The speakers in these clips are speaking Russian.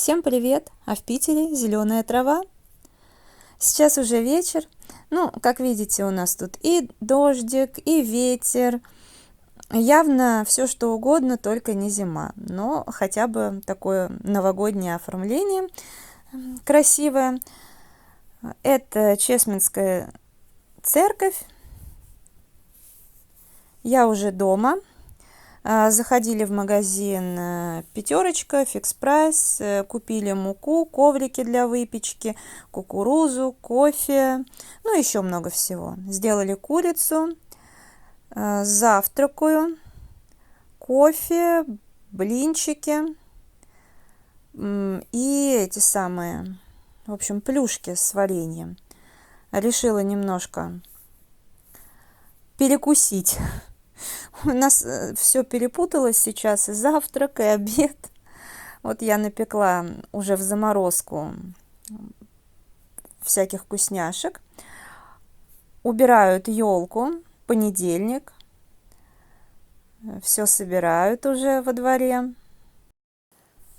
Всем привет! А в Питере зеленая трава. Сейчас уже вечер. Ну, как видите, у нас тут и дождик, и ветер. Явно все что угодно, только не зима. Но хотя бы такое новогоднее оформление красивое. Это Чесменская церковь. Я уже дома. Заходили в магазин «Пятерочка», «Фикс Прайс», купили муку, коврики для выпечки, кукурузу, кофе, ну еще много всего. Сделали курицу, завтракаю, кофе, блинчики и эти самые, в общем, плюшки с вареньем. Решила немножко перекусить. У нас все перепуталось сейчас, и завтрак, и обед. Вот я напекла уже в заморозку всяких вкусняшек. Убирают елку, понедельник. Все собирают уже во дворе.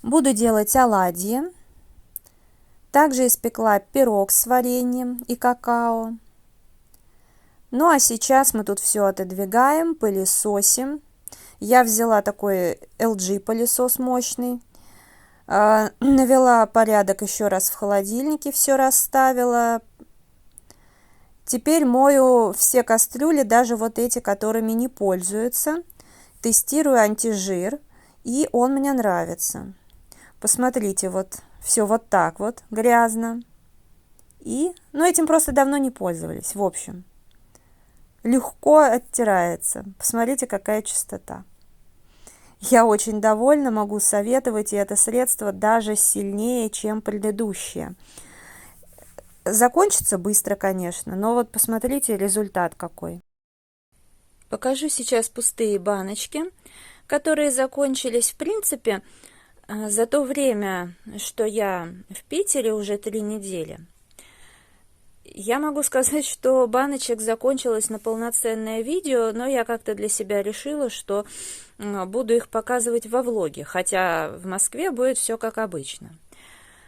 Буду делать оладьи. Также испекла пирог с вареньем и какао. Ну а сейчас мы тут все отодвигаем, пылесосим. Я взяла такой LG пылесос мощный. Навела порядок еще раз в холодильнике, все расставила. Теперь мою все кастрюли, даже вот эти, которыми не пользуются. Тестирую антижир, и он мне нравится. Посмотрите, вот все вот так вот грязно. Ну этим просто давно не пользовались, в общем. Легко оттирается. Посмотрите, какая чистота. Я очень довольна, могу советовать, и это средство даже сильнее, чем предыдущее. Закончится быстро, конечно, но вот посмотрите результат какой. Покажу сейчас пустые баночки, которые закончились. В принципе, за то время, что я в Питере, уже 3 недели, я могу сказать, что баночек закончилось на полноценное видео, но я как-то для себя решила, что буду их показывать во влоге, хотя в Москве будет все как обычно.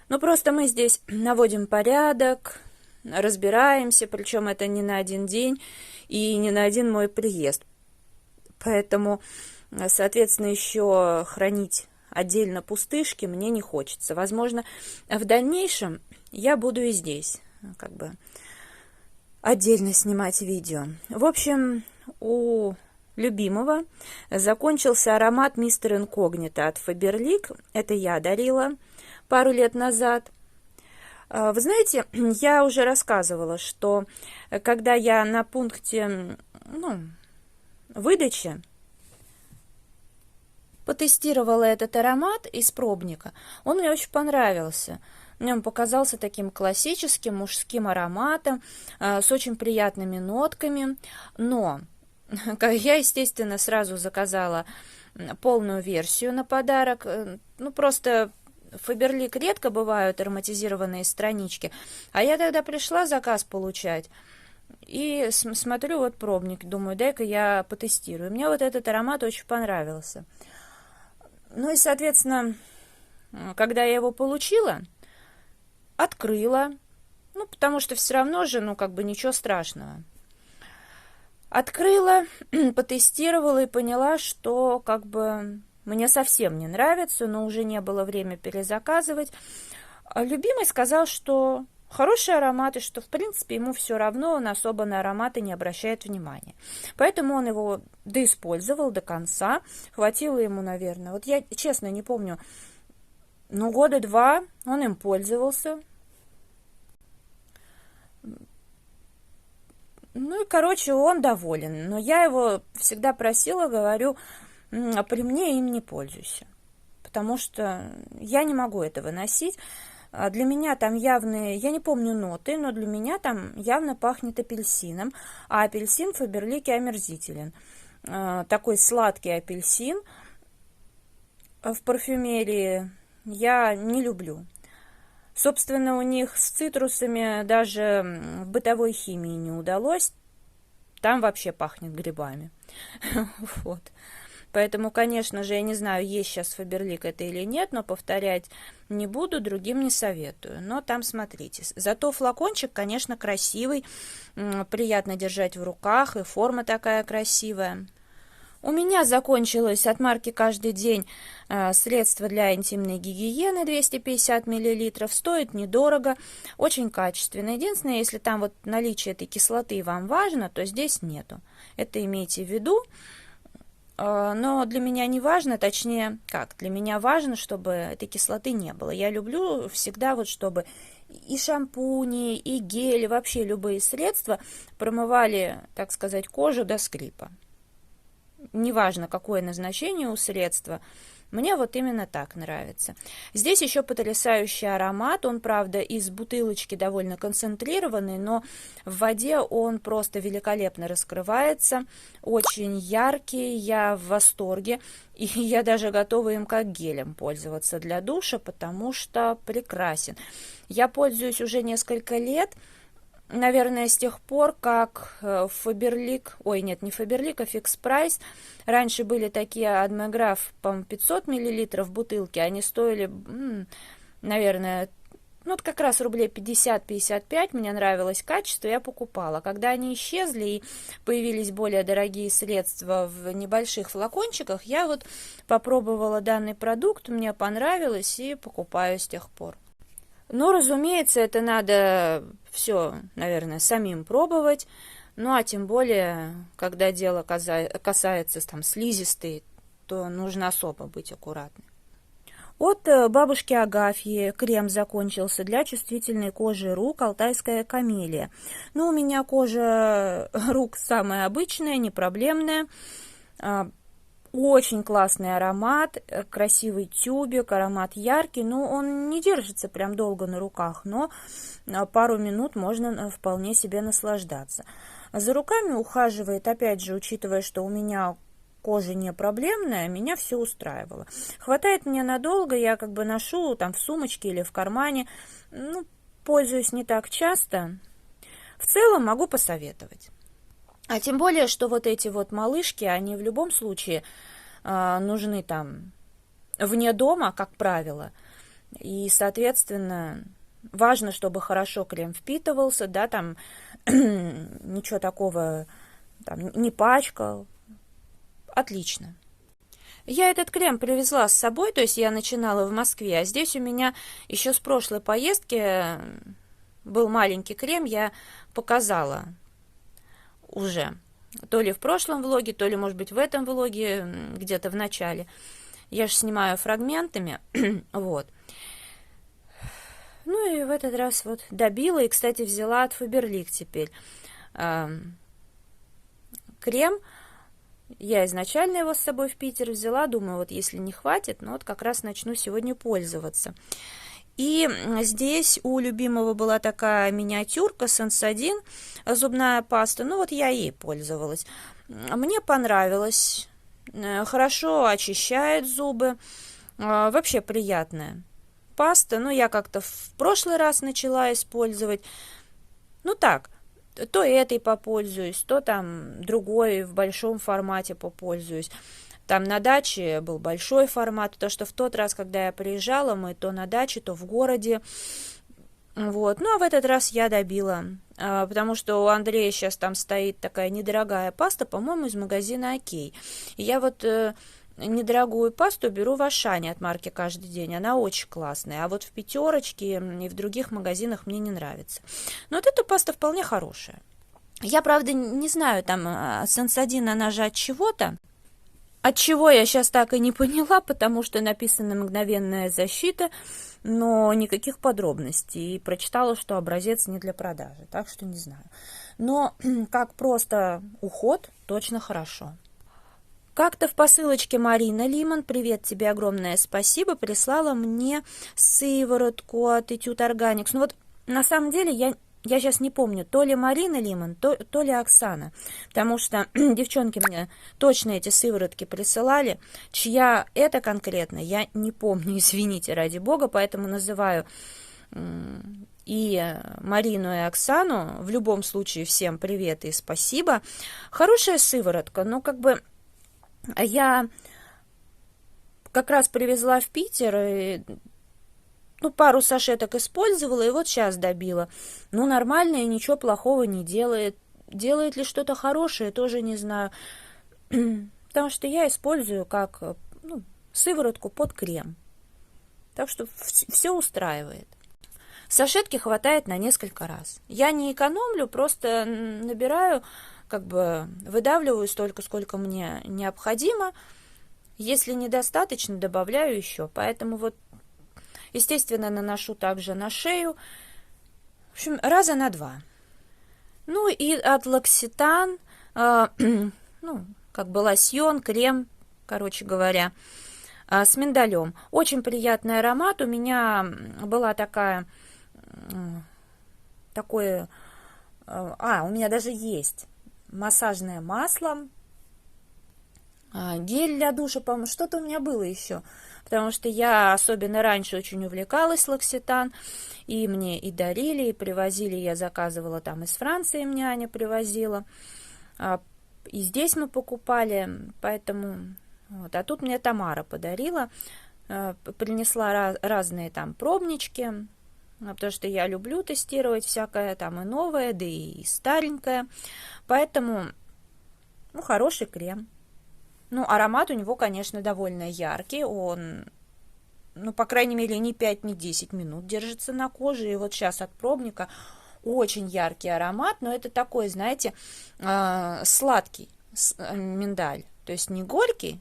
Ну, просто мы здесь наводим порядок, разбираемся, причем это не на один день и не на один мой приезд. Поэтому, соответственно, еще хранить отдельно пустышки мне не хочется. Возможно, в дальнейшем я буду и здесь как бы отдельно снимать видео. В общем, у любимого закончился аромат Мистер Инкогнито от Faberlic. Это я дарила пару лет назад. Вы знаете, я уже рассказывала, что когда я на пункте выдачи потестировала этот аромат из пробника, он мне очень понравился. Мне он показался таким классическим мужским ароматом, с очень приятными нотками. Но я, естественно, сразу заказала полную версию на подарок. Ну, просто Faberlic редко бывают ароматизированные странички. А я тогда пришла заказ получать. И смотрю, вот пробник. Думаю, дай-ка я потестирую. Мне вот этот аромат очень понравился. Ну и, соответственно, когда я его получила, открыла, ну, потому что все равно же, ничего страшного. Открыла, потестировала и поняла, что, мне совсем не нравится, но уже не было времени перезаказывать. Любимый сказал, что хороший аромат, и что, в принципе, ему все равно, он особо на ароматы не обращает внимания. Поэтому он его доиспользовал до конца. Хватило ему, наверное, вот я, честно, не помню, года 2 он им пользовался. Ну и, он доволен. Но я его всегда просила, говорю, при мне им не пользуйся. Потому что я не могу это выносить. Для меня там явные, я не помню ноты, но для меня там явно пахнет апельсином. А апельсин в Faberlic омерзителен. Такой сладкий апельсин в парфюмерии я не люблю. Собственно, у них с цитрусами даже в бытовой химии не удалось. Там вообще пахнет грибами. Вот. Поэтому, конечно же, я не знаю, есть сейчас Фаберлик это или нет, но повторять не буду, другим не советую. Но там смотрите. Зато флакончик, конечно, красивый, приятно держать в руках, и форма такая красивая. У меня закончилось от марки «Каждый день» средство для интимной гигиены 250 мл. Стоит недорого, очень качественно. Единственное, если там вот наличие этой кислоты вам важно, то здесь нету. Это имейте в виду. Но для меня не важно, точнее, как, для меня важно, чтобы этой кислоты не было. Я люблю всегда вот, чтобы и шампуни, и гели, вообще любые средства промывали, так сказать, кожу до скрипа. Неважно, какое назначение у средства, мне вот именно так нравится. Здесь еще потрясающий аромат, он, правда, из бутылочки довольно концентрированный, но в воде он просто великолепно раскрывается, очень яркий, я в восторге, и я даже готова им как гелем пользоваться для душа, потому что прекрасен. Я пользуюсь уже несколько лет, наверное, с тех пор, как Фаберлик, ой, нет, не Фаберлик, а Фикс Прайс. Раньше были такие Адмеграф, по-моему, 500 мл в бутылке, они стоили, наверное, ну, как раз рублей 50-55, мне нравилось качество, я покупала. Когда они исчезли и появились более дорогие средства в небольших флакончиках, я вот попробовала данный продукт, мне понравилось и покупаю с тех пор. Но, разумеется, это надо все, наверное, самим пробовать. Ну, а тем более, когда дело касается там слизистой, то нужно особо быть аккуратным. От бабушки Агафьи крем закончился для чувствительной кожи рук «Алтайская камелия». Ну, у меня кожа рук самая обычная, не проблемная. Очень классный аромат, красивый тюбик, аромат яркий, но он не держится прям долго на руках, но пару минут можно вполне себе наслаждаться. За руками ухаживает, опять же, учитывая, что у меня кожа не проблемная, меня все устраивало. Хватает мне надолго, я как бы ношу там в сумочке или в кармане, ну, пользуюсь не так часто. В целом могу посоветовать. А тем более, что вот эти вот малышки, они в любом случае нужны там вне дома, как правило. И, соответственно, важно, чтобы хорошо крем впитывался, да, там ничего такого там, не пачкал. Отлично. Я этот крем привезла с собой, то есть я начинала в Москве, а здесь у меня еще с прошлой поездки был маленький крем, я показала уже. То ли в прошлом влоге, то ли, может быть, в этом влоге, где-то в начале. Я же снимаю фрагментами, вот. Ну и в этот раз вот добила, и, кстати, взяла от Фаберлик теперь крем. Я изначально его с собой в Питер взяла, думаю, вот если не хватит, ну вот как раз начну сегодня пользоваться. И здесь у любимого была такая миниатюрка Сенсодин, зубная паста. Ну вот я ей пользовалась. Мне понравилось. Хорошо очищает зубы. Вообще приятная паста. Ну я как-то в прошлый раз начала использовать. Ну так, то этой попользуюсь, то там другой в большом формате попользуюсь. Там на даче был большой формат, то что в тот раз, когда я приезжала, мы то на даче, то в городе. Вот. Ну, а в этот раз я добила, потому что у Андрея сейчас там стоит такая недорогая паста, по-моему, из магазина «Окей». И я вот недорогую пасту беру в Ашане от марки «Каждый день», она очень классная, а вот в «Пятерочке» и в других магазинах мне не нравится. Но вот эта паста вполне хорошая. Я, правда, не знаю, там Сенсодин, она же от чего-то. От чего я сейчас так и не поняла, потому что написана мгновенная защита, но никаких подробностей. И прочитала, что образец не для продажи, так что не знаю. Но как просто уход, точно хорошо. Как-то в посылочке Марина Лимон, привет тебе, огромное спасибо, прислала мне сыворотку от Этюд Органикс. Ну вот на самом деле я сейчас не помню, то ли Марина Лимон, то ли Оксана, потому что девчонки мне точно эти сыворотки присылали, чья это конкретно, я не помню, извините, ради бога, поэтому называю и Марину, и Оксану. В любом случае всем привет и спасибо. Хорошая сыворотка, но как бы Я как раз привезла в Питер, и, ну, пару сашеток использовала, и вот сейчас добила. Ну, нормально и ничего плохого не делает. Делает ли что-то хорошее, тоже не знаю. Потому что я использую как, ну, сыворотку под крем. Так что все устраивает. Сашетки хватает на несколько раз. Я не экономлю, просто набираю, как бы выдавливаю столько, сколько мне необходимо. Если недостаточно, добавляю еще. Поэтому вот, естественно, наношу также на шею. В общем, раза на 2. Ну и от L'Occitane, ну, как бы лосьон, крем, короче говоря, с миндалем. Очень приятный аромат. У меня была у меня даже есть массажное масло, гель для душа, по-моему, что-то у меня было еще. Потому что я особенно раньше очень увлекалась L'Occitane, и мне и дарили, и привозили, я заказывала там из Франции, мне Аня привозила, и здесь мы покупали, поэтому... Вот. А тут мне Тамара подарила, принесла разные там пробнички, потому что я люблю тестировать всякое там и новое, да и старенькое, поэтому, ну, хороший крем. Ну, аромат у него, конечно, довольно яркий, он, ну, по крайней мере, не 5, не 10 минут держится на коже, и вот сейчас от пробника очень яркий аромат, но это такой, знаете, сладкий миндаль, то есть не горький,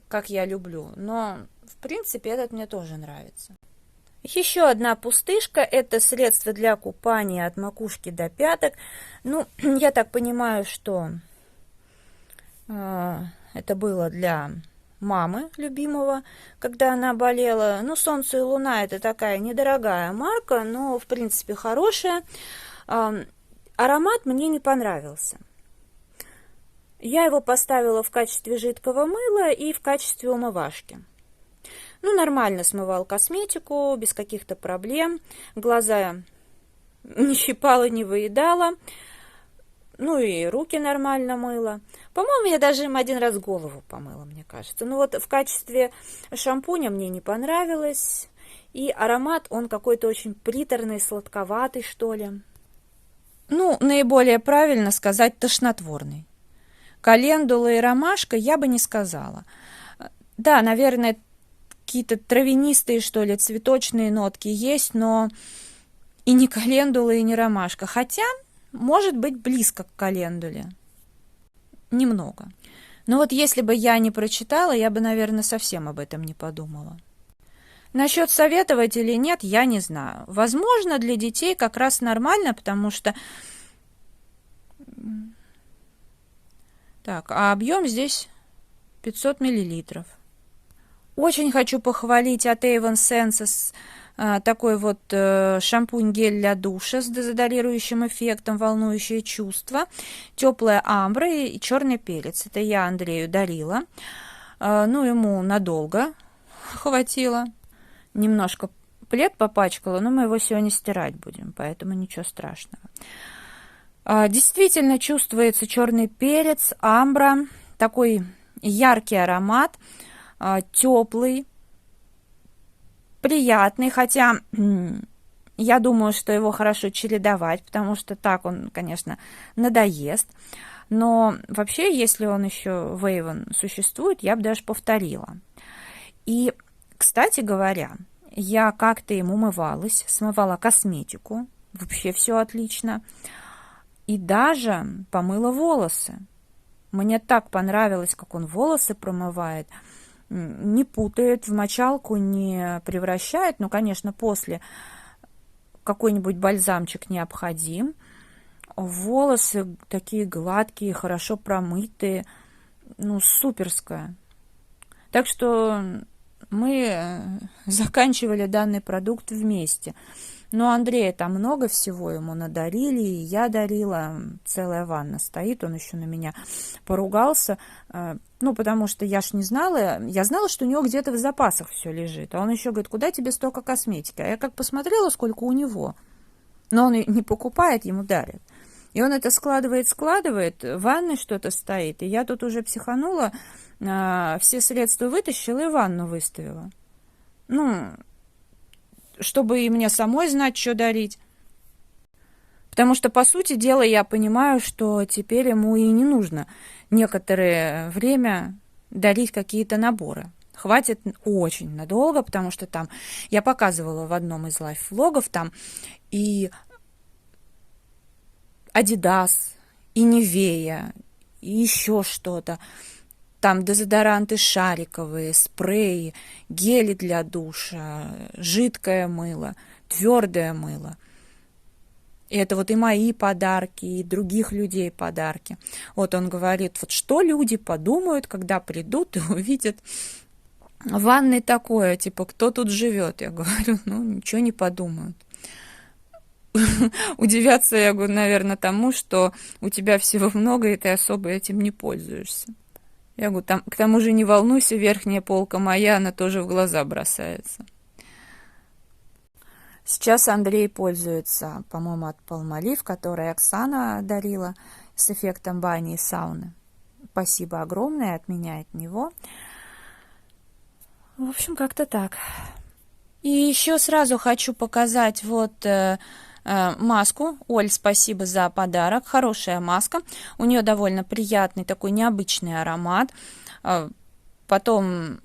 как я люблю, но, в принципе, этот мне тоже нравится. Еще одна пустышка – это средство для купания от макушки до пяток. Ну, я так понимаю, что это было для мамы любимого, когда она болела. Ну, «Солнце и луна» – это такая недорогая марка, но, в принципе, хорошая. Аромат мне не понравился. Я его поставила в качестве жидкого мыла и в качестве умывашки. Ну, нормально смывал косметику, без каких-то проблем. Глаза не щипала, не выедала. Ну, и руки нормально мыла. По-моему, я даже им один раз голову помыла, мне кажется. Ну, вот в качестве шампуня мне не понравилось. И аромат, он какой-то очень приторный, сладковатый, что ли. Ну, наиболее правильно сказать, тошнотворный. Календула и ромашка я бы не сказала. Да, наверное, какие-то травянистые, что ли, цветочные нотки есть, но и не календула, и не ромашка. Хотя, может быть, близко к календуле. Немного. Но вот если бы я не прочитала, я бы, наверное, совсем об этом не подумала. Насчет советовать или нет, я не знаю. Возможно, для детей как раз нормально, потому что... Так, а объем здесь 500 мл. Очень хочу похвалить от Avon Senses такой вот шампунь-гель для душа с дезодорирующим эффектом, волнующее чувство, теплая амбра и черный перец. Это я Андрею дарила. Ну, ему надолго хватило. Немножко плед попачкала, но мы его сегодня стирать будем, поэтому ничего страшного. Действительно чувствуется черный перец, амбра, такой яркий аромат, теплый, приятный, хотя я думаю, что его хорошо чередовать, потому что так он, конечно, надоест. Но вообще, если он еще в Avon существует, я бы даже повторила. И, кстати говоря, я как-то им умывалась, смывала косметику, вообще все отлично. И даже помыла волосы. Мне так понравилось, как он волосы промывает. Не путает в мочалку, не превращает. Ну, конечно, после какой-нибудь бальзамчик необходим. Волосы такие гладкие, хорошо промытые. Ну, суперское. Так что мы заканчивали данный продукт вместе. Но Андрея там много всего ему надарили, и я дарила, целая ванна стоит, он еще на меня поругался, ну, потому что я ж не знала, я знала, что у него где-то в запасах все лежит, а он еще говорит, куда тебе столько косметики, а я как посмотрела, сколько у него, но он не покупает, ему дарят. И он это складывает, в ванной что-то стоит. И я тут уже психанула, все средства вытащила и ванну выставила. Ну, чтобы и мне самой знать, что дарить. Потому что, по сути дела, я понимаю, что теперь ему и не нужно некоторое время дарить какие-то наборы. Хватит очень надолго, потому что там, я показывала в одном из лайф-влогов, там и Adidas, и Nivea, и еще что-то. Там дезодоранты шариковые, спреи, гели для душа, жидкое мыло, твердое мыло. И это вот и мои подарки, и других людей подарки. Вот он говорит, вот что люди подумают, когда придут и увидят в ванной такое, типа, кто тут живет? Я говорю, ну, ничего не подумают. Удивятся, я говорю, наверное, тому, что у тебя всего много, и ты особо этим не пользуешься. Я говорю, там, к тому же не волнуйся, верхняя полка моя, она тоже в глаза бросается. Сейчас Андрей пользуется, по-моему, от Palmolive, который Оксана дарила с эффектом бани и сауны. Спасибо огромное от меня, от него. В общем, как-то так. И еще сразу хочу показать вот маску. Оль, спасибо за подарок. Хорошая маска. У нее довольно приятный такой необычный аромат. Потом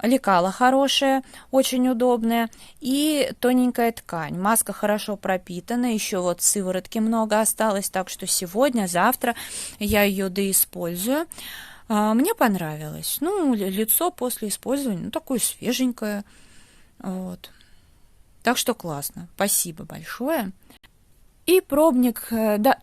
лекало хорошее, очень удобное. И тоненькая ткань. Маска хорошо пропитана. Еще вот сыворотки много осталось. Так что сегодня, завтра я ее доиспользую. Мне понравилось. Ну, лицо после использования, ну, такое свеженькое. Вот. Так что классно. Спасибо большое. И пробник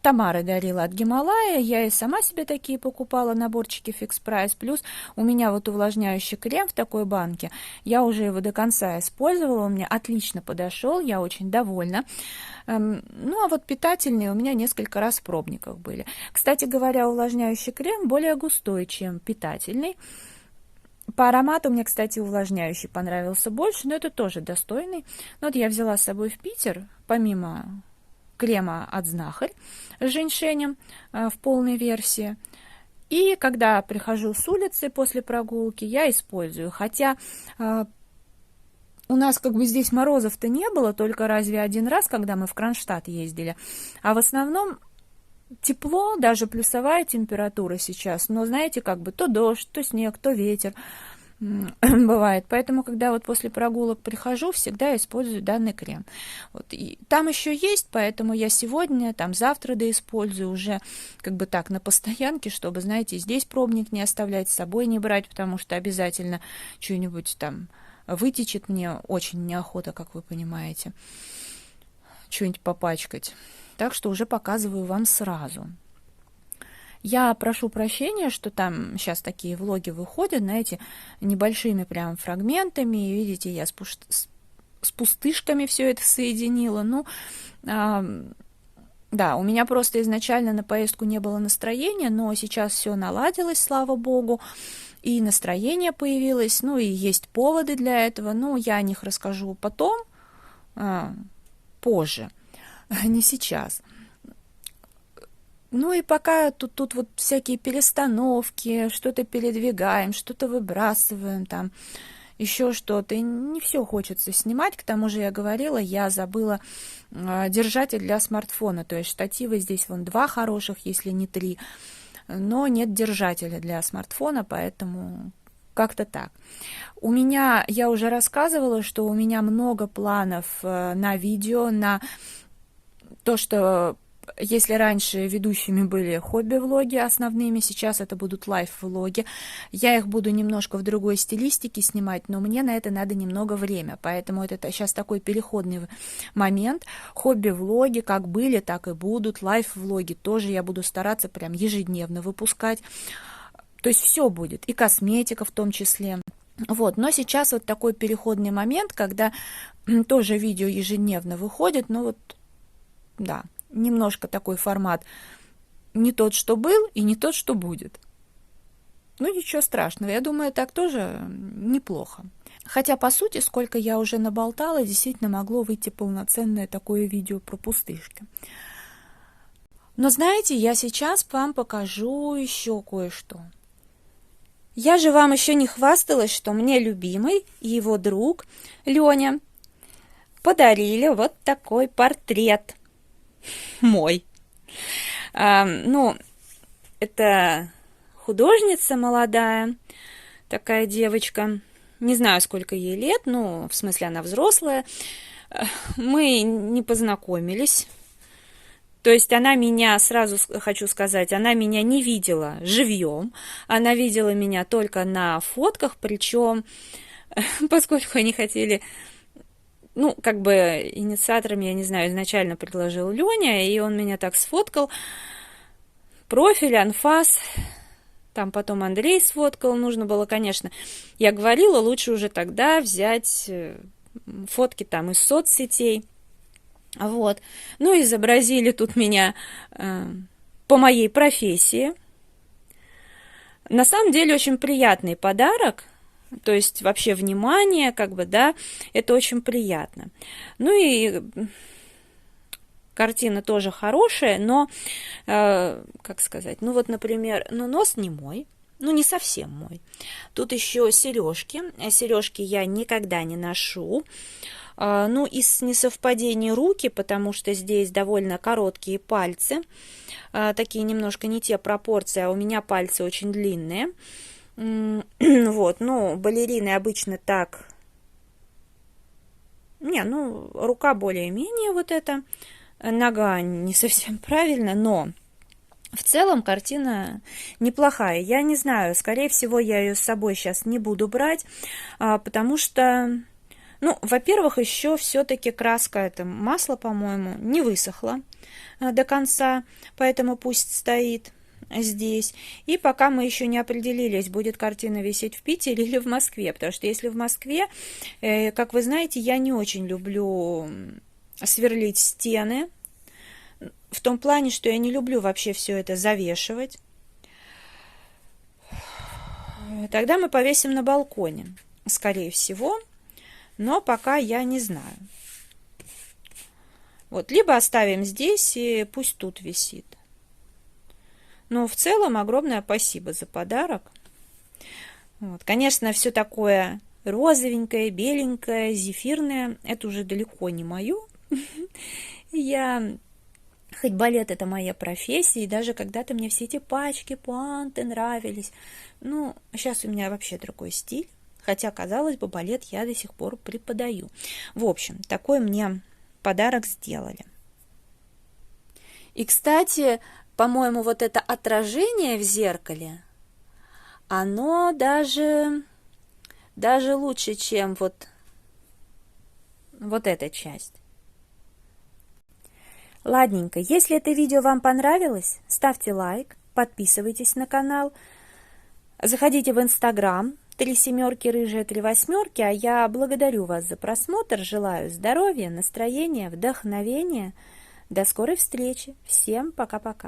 Тамара дарила от Гималая. Я и сама себе такие покупала, наборчики Fix Price. Плюс у меня вот увлажняющий крем в такой банке. Я уже его до конца использовала. Он мне отлично подошел. Я очень довольна. Ну, а вот питательные у меня несколько раз в пробниках были. Кстати говоря, увлажняющий крем более густой, чем питательный. По аромату мне, кстати, увлажняющий понравился больше, но это тоже достойный. Ну, вот я взяла с собой в Питер, помимо крема от Знахарь с женьшенем в полной версии. И когда прихожу с улицы после прогулки, я использую. Хотя у нас как бы здесь морозов-то не было, только разве один раз, когда мы в Кронштадт ездили. А в основном тепло, даже плюсовая температура сейчас. Но знаете, как бы то дождь, то снег, то ветер бывает. Поэтому, когда вот после прогулок прихожу, всегда использую данный крем. Вот. И там еще есть, поэтому я сегодня, там завтра доиспользую уже как бы так на постоянке, чтобы, знаете, здесь пробник не оставлять, с собой не брать, потому что обязательно что-нибудь там вытечет, мне очень неохота, как вы понимаете, что-нибудь попачкать. Так что уже показываю вам сразу. Я прошу прощения, что там сейчас такие влоги выходят, знаете, небольшими прям фрагментами. И видите, я с пустышками все это соединила. Ну, да, у меня просто изначально на поездку не было настроения, но сейчас все наладилось, слава богу. И настроение появилось, ну и есть поводы для этого. Ну, я о них расскажу потом, позже, не сейчас. Ну и пока тут вот всякие перестановки, что-то передвигаем, что-то выбрасываем, там еще что-то. И не все хочется снимать. К тому же я говорила, я забыла держатель для смартфона. То есть штативы здесь вон 2 хороших, если не 3. Но нет держателя для смартфона, поэтому как-то так. У меня, я уже рассказывала, что у меня много планов на видео, на то, что если раньше ведущими были хобби-влоги основными, сейчас это будут лайф-влоги. Я их буду немножко в другой стилистике снимать, но мне на это надо немного время, поэтому это сейчас такой переходный момент. Хобби-влоги как были, так и будут. Лайф-влоги тоже я буду стараться прям ежедневно выпускать. То есть все будет, и косметика в том числе. Вот, но сейчас вот такой переходный момент, когда тоже видео ежедневно выходит, но вот, да, немножко такой формат не тот, что был, и не тот, что будет. Ну, ничего страшного, я думаю, так тоже неплохо. Хотя, по сути, сколько я уже наболтала, действительно могло выйти полноценное такое видео про пустышки. Но знаете, я сейчас вам покажу еще кое-что. Я же вам еще не хвасталась, что мне любимый и его друг Леня подарили вот такой портрет мой. Ну, это художница молодая, такая девочка. Не знаю, сколько ей лет, ну, в смысле, она взрослая. Мы не познакомились. То есть она меня, сразу хочу сказать, она меня не видела живьем. Она видела меня только на фотках, причем, поскольку они хотели, ну, как бы инициатором, я не знаю, изначально предложил Леня, и он меня так сфоткал. Профиль, анфас, там потом Андрей сфоткал. Нужно было, конечно, я говорила, лучше уже тогда взять фотки там из соцсетей. Вот. Ну, изобразили тут меня по моей профессии. На самом деле очень приятный подарок. То есть вообще внимание, как бы, да, это очень приятно. Ну и картина тоже хорошая, но, как сказать, ну вот, например, ну нос не мой. Ну, не совсем мой. Тут еще сережки. Сережки я никогда не ношу. Ну, из несовпадений руки, потому что здесь довольно короткие пальцы. Такие немножко не те пропорции, а у меня пальцы очень длинные. Вот, ну, балерины обычно так... Не, ну, рука более-менее вот эта. Нога не совсем правильно, но... В целом картина неплохая. Я не знаю, скорее всего, я ее с собой сейчас не буду брать, потому что, ну, во-первых, еще все-таки краска, это масло, по-моему, не высохла до конца, поэтому пусть стоит здесь. И пока мы еще не определились, будет картина висеть в Питере или в Москве, потому что если в Москве, как вы знаете, я не очень люблю сверлить стены, в том плане, что я не люблю вообще все это завешивать. Тогда мы повесим на балконе, скорее всего, но пока я не знаю. Вот, либо оставим здесь и пусть тут висит. Но в целом огромное спасибо за подарок. Вот, конечно, все такое розовенькое, беленькое, зефирное, это уже далеко не мое. Хоть балет это моя профессия, и даже когда-то мне все эти пачки, пуанты нравились. Ну, сейчас у меня вообще другой стиль. Хотя, казалось бы, балет я до сих пор преподаю. В общем, такой мне подарок сделали. И, кстати, по-моему, вот это отражение в зеркале, оно даже лучше, чем вот эта часть. Ладненько, если это видео вам понравилось, ставьте лайк, подписывайтесь на канал, заходите в Инстаграм, 3 семерки рыжая 3 восьмерки, а я благодарю вас за просмотр, желаю здоровья, настроения, вдохновения. До скорой встречи, всем пока-пока.